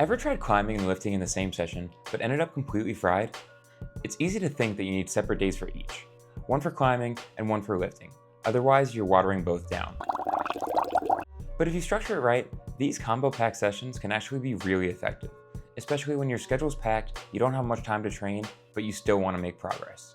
Ever tried climbing and lifting in the same session, but ended up completely fried? It's easy to think that you need separate days for each, one for climbing and one for lifting. Otherwise, you're watering both down. But if you structure it right, these combo pack sessions can actually be really effective, especially when your schedule's packed, you don't have much time to train, but you still want to make progress.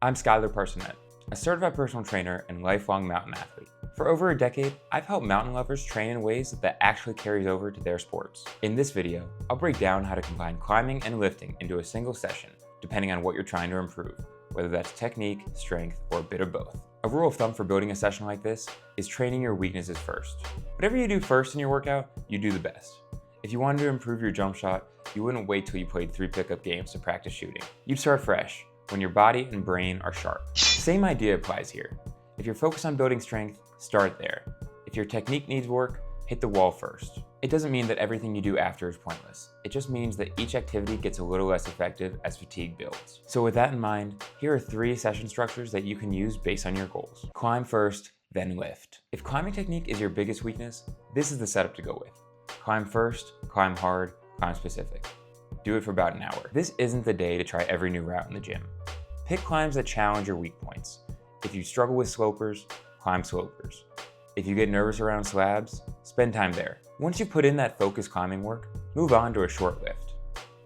I'm Skylar Parsonet, a certified personal trainer and lifelong mountain athlete. For over a decade, I've helped mountain lovers train in ways that actually carries over to their sports. In this video, I'll break down how to combine climbing and lifting into a single session, depending on what you're trying to improve, whether that's technique, strength, or a bit of both. A rule of thumb for building a session like this is training your weaknesses first. Whatever you do first in your workout, you do the best. If you wanted to improve your jump shot, you wouldn't wait till you played 3 pickup games to practice shooting. You'd start fresh, when your body and brain are sharp. Same idea applies here. If you're focused on building strength, start there. If your technique needs work, hit the wall first. It doesn't mean that everything you do after is pointless. It just means that each activity gets a little less effective as fatigue builds. So with that in mind, here are 3 session structures that you can use based on your goals. Climb first, then lift. If climbing technique is your biggest weakness, this is the setup to go with. Climb first, climb hard, climb specific. Do it for about an hour. This isn't the day to try every new route in the gym. Pick climbs that challenge your weak points. If you struggle with slopers, climb slopers. If you get nervous around slabs, spend time there. Once you put in that focused climbing work, move on to a short lift.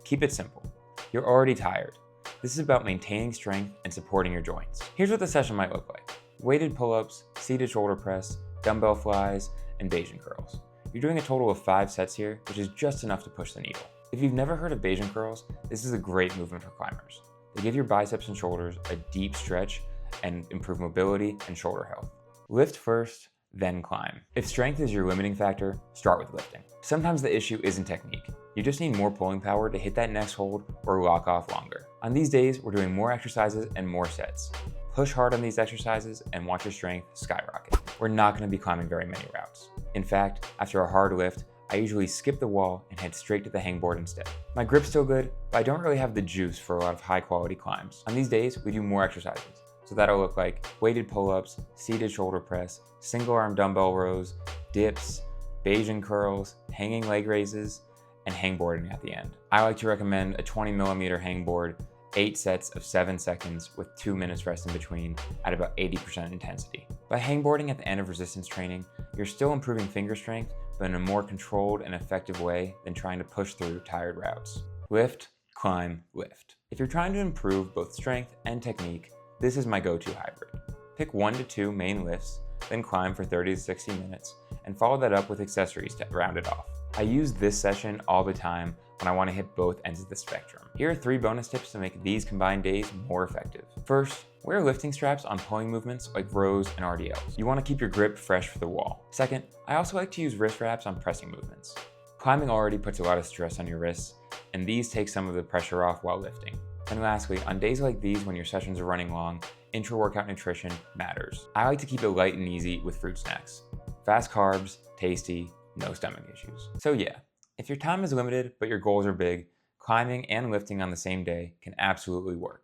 Keep it simple. You're already tired. This is about maintaining strength and supporting your joints. Here's what the session might look like. Weighted pull-ups, seated shoulder press, dumbbell flies, and Bayesian curls. You're doing a total of 5 sets here, which is just enough to push the needle. If you've never heard of Bayesian curls, this is a great movement for climbers. They give your biceps and shoulders a deep stretch and improve mobility and shoulder health. Lift first, then climb. If strength is your limiting factor, start with lifting. Sometimes the issue isn't technique. You just need more pulling power to hit that next hold or lock off longer. On these days, we're doing more exercises and more sets. Push hard on these exercises and watch your strength skyrocket. We're not going to be climbing very many routes. In fact, after a hard lift, I usually skip the wall and head straight to the hangboard instead. My grip's still good, but I don't really have the juice for a lot of high quality climbs. On these days, we do more exercises. So that'll look like weighted pull-ups, seated shoulder press, single arm dumbbell rows, dips, Bayesian curls, hanging leg raises, and hangboarding at the end. I like to recommend a 20mm hangboard, 8 sets of 7 seconds with 2 minutes rest in between at about 80% intensity. By hangboarding at the end of resistance training, you're still improving finger strength, but in a more controlled and effective way than trying to push through tired routes. Lift, climb, lift. If you're trying to improve both strength and technique, this is my go-to hybrid. Pick 1 to 2 main lifts, then climb for 30 to 60 minutes, and follow that up with accessories to round it off. I use this session all the time when I want to hit both ends of the spectrum. Here are 3 bonus tips to make these combined days more effective. First, wear lifting straps on pulling movements like rows and RDLs. You want to keep your grip fresh for the wall. Second, I also like to use wrist wraps on pressing movements. Climbing already puts a lot of stress on your wrists, and these take some of the pressure off while lifting. And lastly, on days like these when your sessions are running long, intra-workout nutrition matters. I like to keep it light and easy with fruit snacks. Fast carbs, tasty, no stomach issues. So yeah, if your time is limited but your goals are big, climbing and lifting on the same day can absolutely work.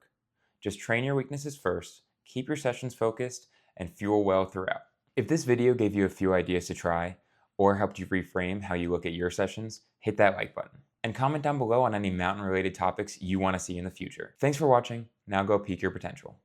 Just train your weaknesses first, keep your sessions focused, and fuel well throughout. If this video gave you a few ideas to try, or helped you reframe how you look at your sessions, hit that like button. And comment down below on any mountain-related topics you want to see in the future. Thanks for watching. Now go peak your potential.